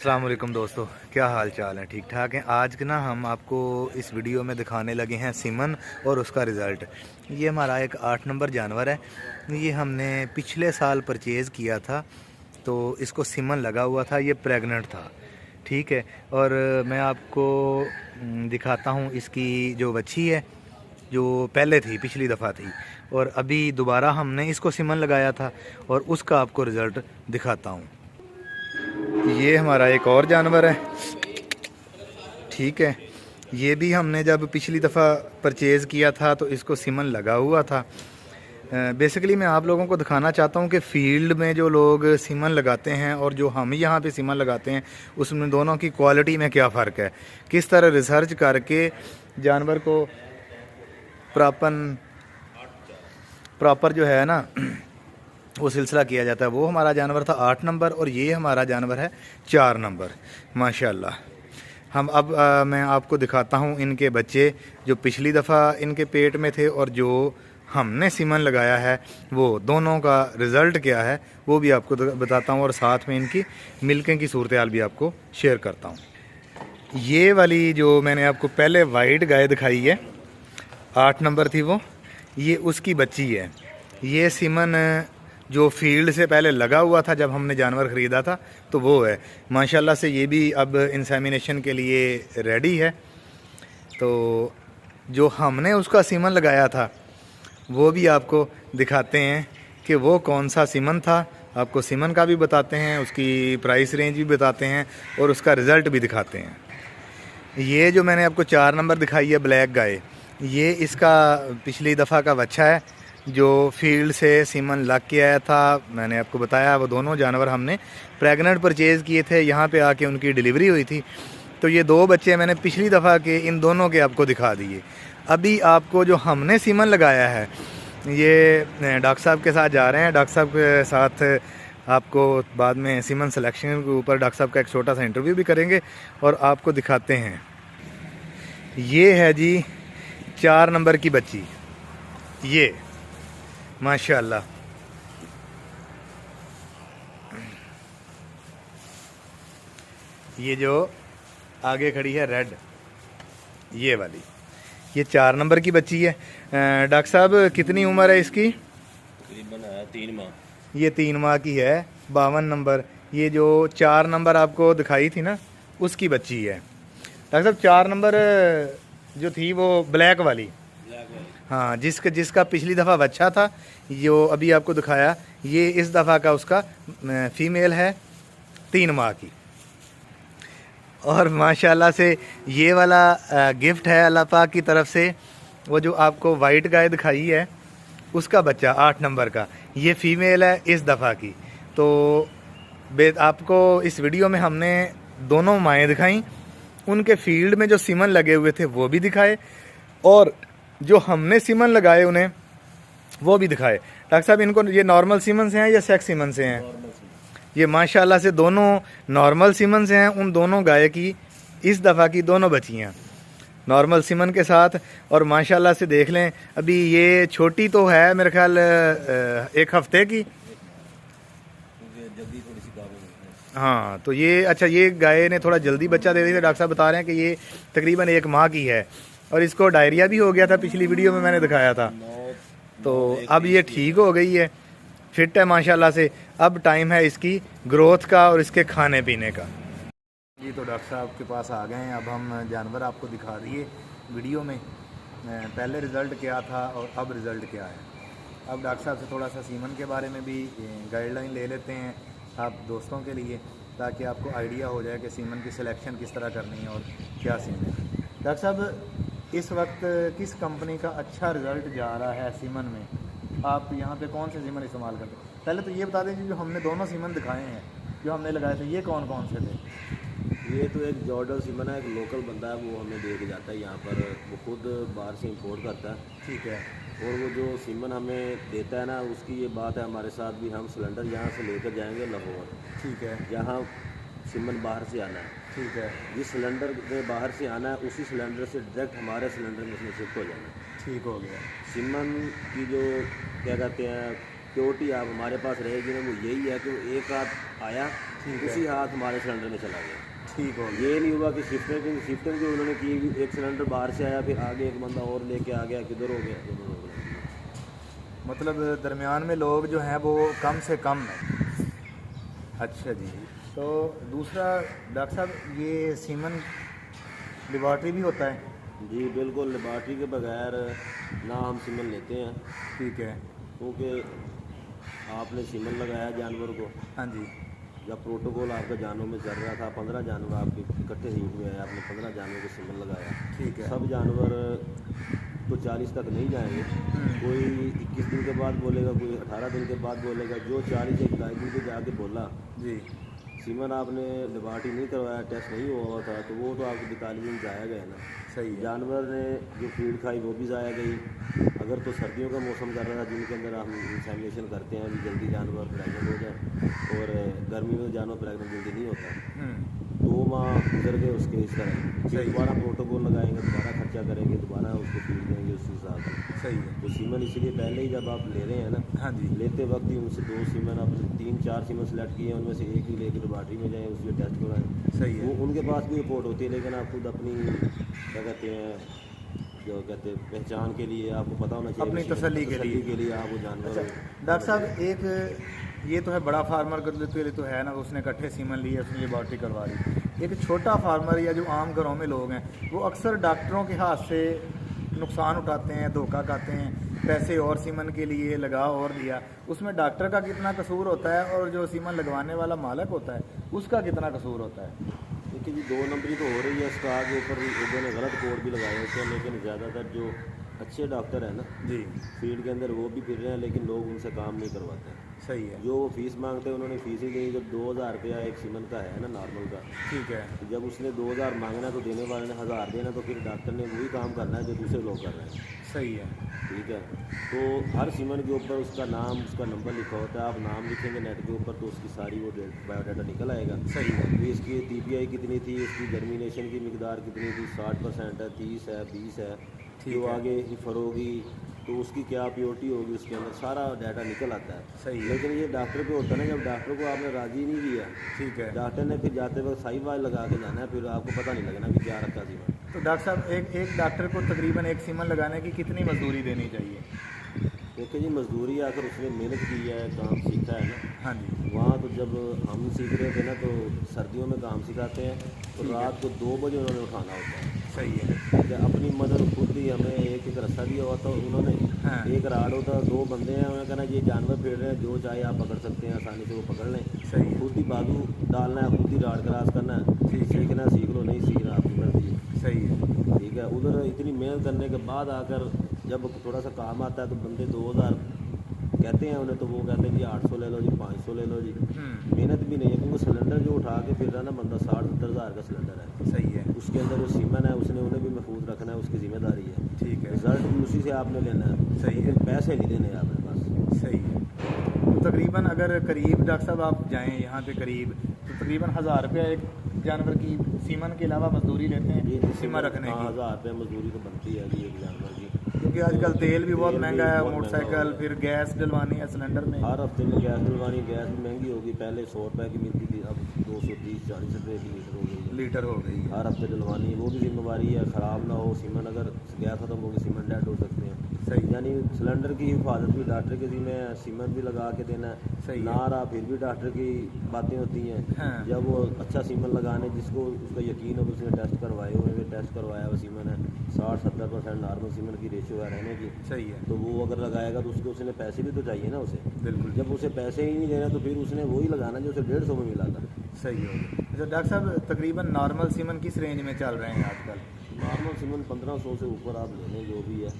अस्सलाम वालेकुम दोस्तों, क्या हाल चाल है? ठीक ठाक हैं। आज ना हम आपको इस वीडियो में दिखाने लगे हैं सीमन और उसका रिज़ल्ट। ये हमारा एक 8 नंबर जानवर है। ये हमने पिछले साल परचेज़ किया था, तो इसको सीमन लगा हुआ था। ये प्रेग्नेंट था, ठीक है। और मैं आपको दिखाता हूँ इसकी जो बच्ची है, जो पहले थी, पिछली दफ़ा थी, और अभी दोबारा हमने इसको सीमन लगाया था, और उसका आपको रिज़ल्ट दिखाता हूँ। ये हमारा एक और जानवर है, ठीक है। ये भी हमने जब पिछली दफ़ा परचेज़ किया था तो इसको सीमन लगा हुआ था। बेसिकली मैं आप लोगों को दिखाना चाहता हूँ कि फ़ील्ड में जो लोग सीमन लगाते हैं और जो हम यहाँ पे सीमन लगाते हैं, उसमें दोनों की क्वालिटी में क्या फ़र्क है, किस तरह रिसर्च करके जानवर को प्रॉपर जो है ना वो सिलसिला किया जाता है। वो हमारा जानवर था 8 नंबर और ये हमारा जानवर है 4 नंबर, माशाल्लाह। हम अब मैं आपको दिखाता हूँ इनके बच्चे जो पिछली दफ़ा इनके पेट में थे और जो हमने सीमन लगाया है, वो दोनों का रिज़ल्ट क्या है वो भी आपको बताता हूँ, और साथ में इनकी मिल्किंग की सूरत हाल भी आपको शेयर करता हूँ। ये वाली जो मैंने आपको पहले वाइट गाय दिखाई है, 8 नंबर थी वो, ये उसकी बच्ची है। ये सीमन जो फील्ड से पहले लगा हुआ था जब हमने जानवर ख़रीदा था, तो वो है माशाल्लाह से। ये भी अब इंसेमिनेशन के लिए रेडी है। तो जो हमने उसका सीमन लगाया था वो भी आपको दिखाते हैं कि वो कौन सा सीमन था। आपको सीमन का भी बताते हैं, उसकी प्राइस रेंज भी बताते हैं, और उसका रिज़ल्ट भी दिखाते हैं। ये जो मैंने आपको 4 नंबर दिखाई है ब्लैक गाय, ये इसका पिछली दफ़ा का बच्चा है जो फील्ड से सीमन लग के आया था। मैंने आपको बताया वो दोनों जानवर हमने प्रेग्नेंट परचेज़ किए थे, यहाँ पे आके उनकी डिलीवरी हुई थी। तो ये 2 बच्चे मैंने पिछली दफ़ा के इन दोनों के आपको दिखा दिए। अभी आपको जो हमने सीमन लगाया है, ये डॉक्टर साहब के साथ जा रहे हैं। डॉक्टर साहब के साथ आपको बाद में सीमन सिलेक्शन के ऊपर डॉक्टर साहब का एक छोटा सा इंटरव्यू भी करेंगे और आपको दिखाते हैं। ये है जी 4 नंबर की बच्ची, ये माशाल्लाह। ये जो आगे खड़ी है रेड, ये वाली, ये 4 नंबर की बच्ची है। डॉक्टर साहब कितनी उम्र है इसकी? तकरीबन 3 माह। ये 3 माह की है। 52 नंबर। ये जो 4 नंबर आपको दिखाई थी ना, उसकी बच्ची है। डॉक्टर साहब 4 नंबर जो थी वो ब्लैक वाली, हाँ, जिसका पिछली दफ़ा बच्चा था, जो अभी आपको दिखाया, ये इस दफ़ा का उसका फ़ीमेल है 3 माह की। और माशाल्लाह से ये वाला गिफ्ट है अल्लाह पाक की तरफ से। वो जो आपको वाइट गाय दिखाई है उसका बच्चा 8 नंबर का, ये फ़ीमेल है इस दफ़ा की। तो आपको इस वीडियो में हमने दोनों माएँ दिखाई, उनके फील्ड में जो सीमन लगे हुए थे वो भी दिखाए, और जो हमने सीमन लगाए उन्हें वो भी दिखाए। डॉक्टर साहब इनको ये नॉर्मल सीमन से हैं या सेक्स सीमन से हैं? ये माशाल्लाह से दोनों नॉर्मल सीमन से हैं। उन दोनों गाय की इस दफ़ा की दोनों बच्चियाँ नॉर्मल सीमन के साथ, और माशाल्लाह से देख लें, अभी ये छोटी तो है मेरे ख्याल 1 हफ्ते की। हाँ, तो ये अच्छा, ये गाय ने थोड़ा जल्दी बच्चा दे दी थी। डॉक्टर साहब बता रहे हैं कि ये तकरीबन 1 माह की है, और इसको डायरिया भी हो गया था, पिछली वीडियो में मैंने दिखाया था। तो अब ये ठीक हो गई है, फिट है माशाल्लाह से। अब टाइम है इसकी ग्रोथ का और इसके खाने पीने का। जी, तो डॉक्टर साहब के पास आ गए हैं। अब हम जानवर आपको दिखा दिए वीडियो में, पहले रिज़ल्ट क्या था और अब रिज़ल्ट क्या है। अब डॉक्टर साहब से थोड़ा सा सीमन के बारे में भी गाइडलाइन ले लेते हैं आप दोस्तों के लिए, ताकि आपको आइडिया हो जाए कि सीमन की सिलेक्शन किस तरह करनी है और क्या सीन है। डॉक्टर साहब इस वक्त किस कंपनी का अच्छा रिज़ल्ट जा रहा है सीमन में? आप यहाँ पे कौन से सीमन इस्तेमाल करते हैं? पहले तो ये बता दीजिए, जो हमने दोनों सीमन दिखाए हैं जो हमने लगाए थे, ये कौन कौन से थे? ये तो एक जॉर्डन सीमन है, एक लोकल बंदा है, वो हमें दे के जाता है यहाँ पर, वो खुद बाहर से इंपोर्ट करता है। ठीक है। और वो जो सीमन हमें देता है ना, उसकी ये बात है हमारे साथ भी, हम सिलेंडर यहाँ से लेकर जाएंगे लाहौर, ठीक है। जहाँ सीमन बाहर से आना है। ठीक है। जिस सिलेंडर में बाहर से आना है उसी सिलेंडर से डायरेक्ट हमारे सिलेंडर में उसमें शिफ्ट हो जाना है। ठीक हो गया। सीमन की जो क्या कहते हैं प्योरिटी आप हमारे पास रहेगी ना, वो यही है कि वो एक रात आया ठीक है। उसी हाथ हमारे सिलेंडर में चला गया। ठीक हो गया। ये नहीं हुआ कि शिफ्टिंग जो उन्होंने की, एक सिलेंडर बाहर से आया, फिर आगे एक बंदा और लेके आ गया, किधर हो गया किधर हो गया। मतलब दरमियान में लोग जो हैं वो कम से कम है। अच्छा जी। तो दूसरा डॉक्टर साहब, ये सीमन लेबॉर्ट्री भी होता है? जी बिल्कुल, लेबॉर्ट्री के बगैर ना हम सीमन लेते हैं, ठीक है। क्योंकि आपने सीमन लगाया जानवर को, हाँ जी। जब प्रोटोकॉल आपका जानवर में चल रहा था, 15 जानवर आपके इकट्ठे हीट में आए, आपने 15 जानवर को सीमन लगाया। ठीक है। सब जानवर तो 40 तक नहीं जाएंगे, कोई 21 दिन के बाद बोलेगा, कोई 18 दिन के बाद बोलेगा। जो 40 एक दिन के जाके बोला जी। सीमन आपने लेबॉर्ट्री नहीं करवाया, टेस्ट नहीं हुआ था, तो वो तो आपको 42 दिन जाया गया ना। सही है। जानवर ने जो फीड खाई वो भी ज़ाया गई। अगर तो सर्दियों का मौसम कर रहा था, जिनके अंदर हम इंसेमिनेशन करते हैं अभी जल्दी जानवर प्रेगनेंट हो जाए, और गर्मी में जानवर प्रेगनेंट जल्दी नहीं होता, 2 माह गुजर गए उसके इस तरह। फिर सही है। दोबारा प्रोटोकॉल लगाएंगे, दोबारा खर्चा करेंगे, दोबारा उसको फीड देंगे उस हिसाब से। सही है। तो सीमन इसलिए पहले ही जब आप ले रहे हैं ना, हाँ जी। लेते वक्त ही उनसे 2 सीमन आपने 3-4 सीमन सेलेक्ट किए, उनमें से एक ही लेकर लेबॉर्ट्री में जाएँ, उसके टेस्ट कराएँ। सही है। वो उनके पास भी रिपोर्ट होती है, लेकिन आप खुद अपनी क्या कहते हैं, जो कहते हैं पहचान के लिए आपको पता होना चाहिए, अपनी तसल्ली के लिए। आप वो जानवर। अच्छा डॉक्टर साहब, एक ये तो है बड़ा फार्मर के लिए तो है ना, उसने इकट्ठे सीमन लिए, उसने लेबॉर्ट्री करवा ली। एक छोटा फार्मर या जो आम घरों में लोग हैं, वो अक्सर डॉक्टरों के हाथ से नुकसान उठाते हैं, धोखा खाते हैं, पैसे और सीमन के लिए लगा और दिया। उसमें डॉक्टर का कितना कसूर होता है और जो सीमन लगवाने वाला मालिक होता है उसका कितना कसूर होता है? देखिए जी, 2 नंबरी तो हो रही है। स्टॉक के ऊपर लोगों ने गलत कोड भी लगाए होते हैं, लेकिन ज़्यादातर जो अच्छे डॉक्टर हैं ना जी। फील्ड के अंदर, वो भी फिर रहे हैं, लेकिन लोग उनसे काम नहीं करवाते। सही है। जो वो फीस मांगते हैं, उन्होंने फीस ही दी। जब 2000 रुपया एक सीमन का है ना, नॉर्मल का, ठीक है। तो जब उसने 2000 मांगना तो देने वाले ने 1000 देना, तो फिर डॉक्टर ने वही काम करना है जो दूसरे लोग कर रहे हैं। सही है। ठीक है। तो हर सीमन के ऊपर उसका नाम, उसका नंबर लिखा होता है। आप नाम लिखेंगे नेट के ऊपर तो उसकी सारी वो बायोडाटा निकल आएगा। सही है। तो इसकी TPI कितनी थी, इसकी जर्मिनेशन की मिकदार कितनी थी, 60% है, 30 है, 20 है, ठीक जो है। आगे हिफर होगी तो उसकी क्या प्योरिटी होगी, उसके अंदर सारा डाटा निकल आता है। सही है। लेकिन ये डॉक्टर पे होता है ना, जब डॉक्टर को आपने राज़ी नहीं किया, ठीक है। डॉक्टर ने फिर जाते वक्त साई वाल लगा के जाना है, फिर आपको पता नहीं लगना कि क्या रखा सीमन। तो डॉक्टर साहब, एक डॉक्टर को तकरीबन एक सीमन लगाने की कितनी मजदूरी देनी चाहिए? देखिए जी, मजदूरी आकर उसने मेहनत की है, काम सीखा है ना। हाँ जी। वहाँ तो जब हम सीख रहे थे ना, तो सर्दियों में काम सिखाते हैं, तो ठीक है। रात को 2 बजे उन्होंने उठाना होता है। सही है। ठीक है। अपनी मदद खुद ही, हमें एक रस्सा दिया हुआ था उन्होंने, हाँ। एक राड होता, 2 बंदे हैं, उन्होंने कहना ये जानवर फेर रहे हैं, जो चाहे आप पकड़ सकते हैं, आसानी से वो पकड़ लें। सही है। खुद ही बाजू डालना है, खुद ही राड क्रॉस करना है। ठीक है। सीखना सीख लो, नहीं सीखना आपकी मर्जी है। सही है। ठीक है। उधर इतनी मेहनत करने के बाद आकर जब थोड़ा सा काम आता है, तो बंदे 2000 कहते हैं उन्हें, तो वो कहते हैं जी 800 ले लो जी, 500 ले लो जी। मेहनत भी नहीं है, क्योंकि सिलेंडर जो उठा के फिर रहा ना बंदा, 60-70 हज़ार का सिलेंडर है। सही है। उसके अंदर जो सीमन है, उसने उन्हें भी महफूज रखना है, उसकी जिम्मेदारी है। ठीक है। रिजल्ट भी उसी से आपने लेना है। सही है। लेकिन पैसे नहीं देने आपने पास। सही है। तो तकरीबन अगर करीब डॉक्टर साहब आप जाएं यहाँ पे करीब, तो तकरीबन 1000 रुपया एक जानवर की सीमन के अलावा मजदूरी लेते हैं सीमा रखने की। 1000 रुपये मजदूरी तो बनती है जी एक जानवर की, क्योंकि आजकल तेल भी बहुत तेल भी महंगा है, बहुत महंगा मोटरसाइकिल, हो गया। फिर गैस डलवानी है सिलेंडर में। हर हफ्ते में गैस डलवानी, गैस भी महंगी होगी। पहले 100 रुपये की मिलती थी, अब 230-40 रुपये की लीटर हो गई है। लीटर हो गई है। हर हफ्ते डलवानी, वो भी जिम्मेवारी है। ख़राब ना हो सीमन, अगर गैस खत्म होगी सीमन डेड हो सकते हैं। सही। यानी सिलेंडर की हिफाजत भी डॉक्टर के ज़िम्मे है, सीमन भी लगा के देना है। सही है। ना रहा फिर भी डॉक्टर की बातें होती हैं। हाँ। जब वो अच्छा सीमन लगाने, जिसको उसका यकीन हो, उसने टेस्ट करवाए हुए हैं, टेस्ट करवाया हुआ सीमन है, 60-70% नॉर्मल सीमन की रेशियो है रहने की, सही है। तो वो अगर लगाएगा तो उसके उसने पैसे भी तो चाहिए ना उसे। बिल्कुल। जब उसे पैसे ही नहीं देना, तो फिर उसने वही लगाना जो उसे 150 में मिला था। सही हो गया। अच्छा डॉक्टर साहब, तकरीबन नॉर्मल सीमन किस रेंज में चल रहे हैं आजकल? नॉर्मल सीमन 1500 से ऊपर आप ले लें, जो भी है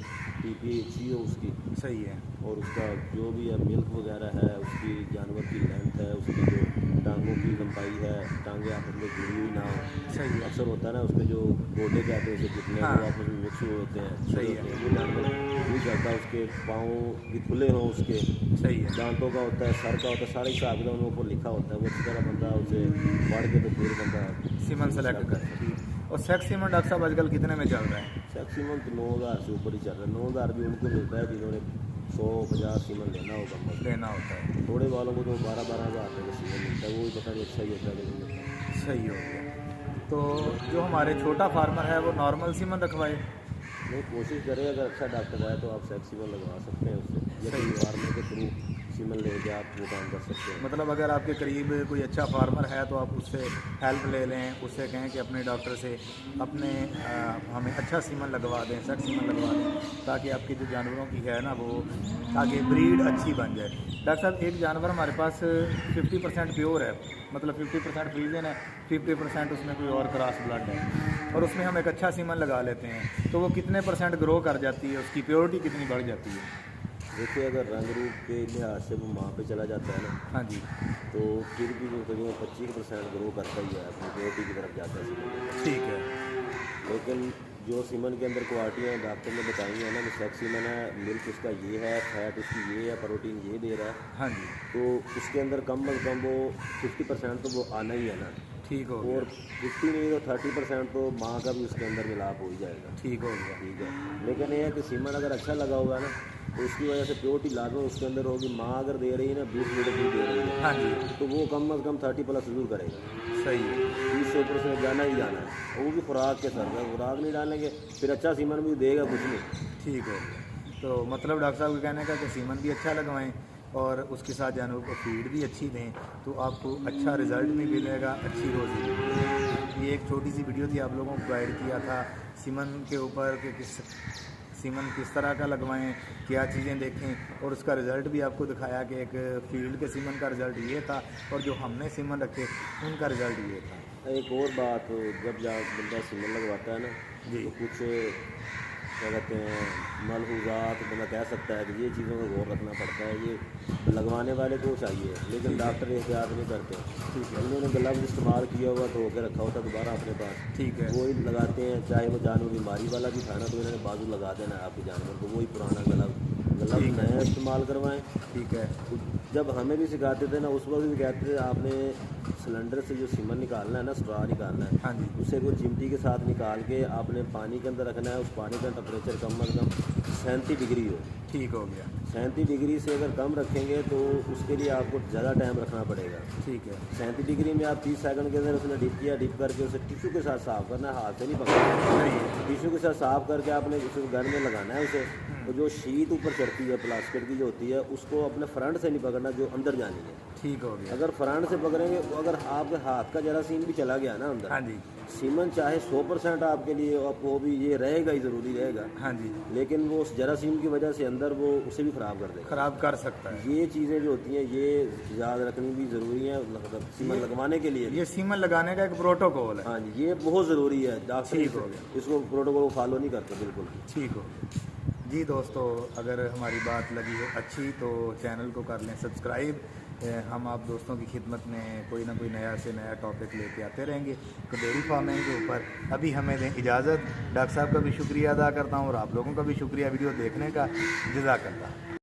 TPA अच्छी हो उसकी, सही है। और उसका जो भी है मिल्क वगैरह है, उसकी जानवर की लेंथ है, उसकी जो टांगों की लंबाई है, टांगें आपस में जुड़ी हुई ना हो। सही है। अक्सर होता है ना, उसके जो गोडे कहते हैं उसे कितने हाँ। वो आपस में मिक्स हुए होते हैं, सही है। वो जानवर नहीं चलता, उसके पाँव भी खुले हों, उसके सही है। दांतों का होता है, सर का होता है, सारे हिसाब किताब उनके ऊपर लिखा होता है। वो अच्छी तरह बंदा उसे पढ़ के तो फिर बंदा सीमन सेलेक्ट कर। और सेक्स सीमन डॉक्टर साहब आजकल कितने में चल रहा है? मैक्सिमम तो 9000 से ऊपर ही चल रहा है। 9000 भी उनको मिलता है जिन्होंने 150 सीमन लेना होगा कम। लेना होता है। थोड़े वालों को तो 12-12 हज़ार रुपये का सीमन मिलता है, वो भी पता नहीं अच्छा ही होता है कि नहीं होता। सही हो गया। तो जो हमारे छोटा फार्मर है वो नॉर्मल सीमन रखवाए? नहीं, कोशिश करें, अगर अच्छा डॉक्टर है तो आप सेक्स सीमन लगवा सकते हैं उससे, या कोई फार्मर के थ्रू सीमन लेके आप वो काम कर सकते हैं। मतलब अगर आपके करीब कोई अच्छा फार्मर है तो आप उससे हेल्प ले लें, उससे कहें कि अपने डॉक्टर से अपने हमें अच्छा सीमन लगवा दें, सेट सीमन लगवा दें, ताकि आपकी जो जानवरों की है ना वो आगे ब्रीड अच्छी बन जाए। डॉक्टर साहब, एक जानवर हमारे पास 50% प्योर है, मतलब 50% फ्रीजन है, 50% उसमें कोई और क्रॉस ब्लड है, और उसमें हम एक अच्छा सीमन लगा लेते हैं, तो वो कितने % ग्रो कर जाती है, उसकी प्योरिटी कितनी बढ़ जाती है? देखिए, अगर रंग रूप के लिहाज से वो माँ पे चला जाता है ना, हाँ जी। तो फिर भी वो करीबन 25% ग्रो करता ही है, अपनी प्योरिटी की तरफ जाता है सीमन। ठीक है। लेकिन जो सीमन के अंदर क्वालिटियाँ डॉक्टर ने बताई हैं ना, कि सेक्स सीमन है, मिल्क उसका ये है, फैट उसकी ये है, प्रोटीन ये दे रहा है, हाँ जी। तो उसके अंदर कम अज़ कम वो 50% तो वो आना ही है ना। ठीक हो और गया। 50 नहीं तो 30% तो माँ का भी उसके अंदर मिलाप हो ही जाएगा। ठीक हो गया। ठीक है, लेकिन ये है कि सीमन अगर अच्छा लगा हुआ है ना, तो उसकी वजह से प्योरिटी लाजमी उसके अंदर होगी। माँ अगर दे रही है ना 20 लीटर दूध दे रही है, हाँ जी। तो वो कम अज़ कम 30+ जरूर करेगा। सही है। 30 से ऊपर से जाना ही जाना है, और वो भी खुराक के सर में। खुराक नहीं डालेंगे फिर अच्छा सीमन भी देगा कुछ नहीं। ठीक हो गया। तो मतलब डॉक्टर साहब के कहने का कि सीमन भी अच्छा लगवाएं और उसके साथ जानवर को फीड भी अच्छी दें, तो आपको अच्छा रिज़ल्ट भी मिलेगा, अच्छी रोज़ी भी मिलेगी। ये एक छोटी सी वीडियो थी, आप लोगों को गाइड किया था सीमन के ऊपर कि सीमन किस तरह का लगवाएं, क्या चीज़ें देखें, और उसका रिज़ल्ट भी आपको दिखाया कि एक फील्ड के सीमन का रिज़ल्ट ये था और जो हमने सीमन रखे उनका रिज़ल्ट ये था। एक और बात, जब बंदा सीमन लगवाता है ना, जी। तो कुछ क्या कहते हैं मलहूजात बंदा कह सकता है कि ये चीज़ों का गौर रखना पड़ता है। ये लगवाने वाले को चाहिए, लेकिन डॉक्टर एहतियात नहीं करते। ठीक है। उन्होंने ग्लव्स इस्तेमाल किया हुआ धो के रखा होता दोबारा अपने पास, ठीक है। वो ही लगाते हैं। चाहे वो जानवर बीमारी वाला भी था ना, तो इन्होंने बाजू लगा देना है आपके जानवर को, वही पुराना ग्लव ठीक है। नया इस्तेमाल करवाएं। ठीक है। तो जब हमें भी सिखाते थे ना, उस वक्त भी कहते थे आपने सिलेंडर से जो सीमन निकालना है ना, स्ट्रा निकालना है, हाँ जी। उसे वो चिमटी के साथ निकाल के आपने पानी के अंदर रखना है। उस पानी का टेम्परेचर कम अज़ कम 37 डिग्री हो। ठीक हो गया। 37 डिग्री से अगर कम रखेंगे तो उसके लिए आपको ज़्यादा टाइम रखना पड़ेगा। ठीक है। 37 डिग्री में आप 30 सेकंड के अंदर उसने डिप किया, डिप करके उसे टिश्यू के साथ साफ़ करना है, हाथ से नहीं पकड़ना। सही है। टिश्यू के साथ साफ़ करके आपने उसे गन में लगाना है उसे। तो जो शीट ऊपर चढ़ती है प्लास्टिक की जो होती है, उसको अपने फ्रंट से नहीं पकड़ना, जो अंदर जानी है। ठीक हो गया। अगर फ्रंट से पकड़ेंगे, तो अगर आपके हाथ का जरासीम भी चला गया ना अंदर, हाँ जी। सीमन चाहे 100% आपके लिए, वो भी ये रहेगा ही, ज़रूरी रहेगा, हाँ जी। लेकिन वो उस जरासीम की वजह से अंदर वो उसे भी ख़राब कर देगा। ख़राब कर सकता है। ये चीज़ें जो होती हैं ये याद रखनी भी ज़रूरी है, मतलब सीमन लगवाने के लिए। ये सीमन लगाने का एक प्रोटोकॉल है। हाँ जी, ये बहुत ज़रूरी है। डॉक्टर ठीक हो गया। इसको प्रोटोकॉल फॉलो नहीं करते बिल्कुल। ठीक हो। जी दोस्तों, अगर हमारी बात लगी हो अच्छी तो चैनल को कर लें सब्सक्राइब। हम आप दोस्तों की खिदमत में कोई ना कोई नया से नया टॉपिक लेके आते रहेंगे तो डेयरी फार्मिंग के ऊपर। अभी हमें दें इजाज़त। डॉक्टर साहब का भी शुक्रिया अदा करता हूँ और आप लोगों का भी शुक्रिया वीडियो देखने का। जज़ाकल्लाह।